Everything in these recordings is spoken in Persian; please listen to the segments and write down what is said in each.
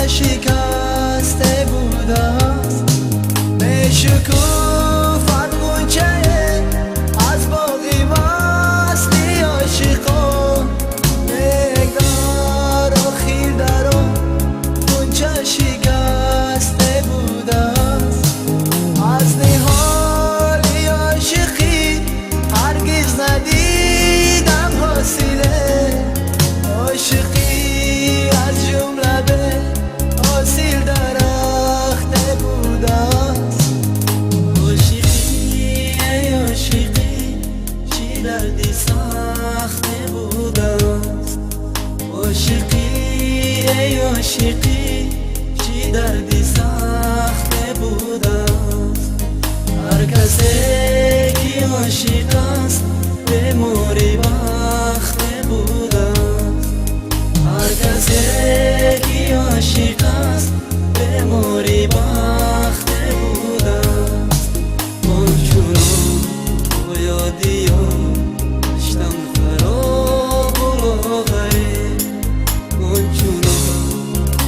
شکسته بوده است. به شکوفت غنچه از باغی وصلی عاشقان نگار آخر در آن غنچه شکسته بوده است. از نهالی عاشقی هرگز ندیدم حاصله عاشقی از جمله به حاصل درخته بوده است. عاشقی ای عاشقی چی دردی سخته بوده است. عاشقی ای عاشقی چی دردی سخته بوده است. هر کسی که عاشق است به موری بخته بوده است. هر کسی که عاشق است به موری بخته بوده است. من چونان با یادی داشتم خراب و لاغره. من چونان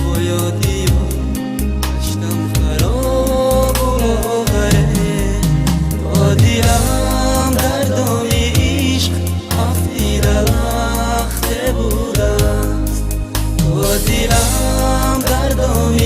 با یادی داشتم خراب و لاغره. تا دیدم در دام عشق هفتی درخته بوده است. تا دیدم در دام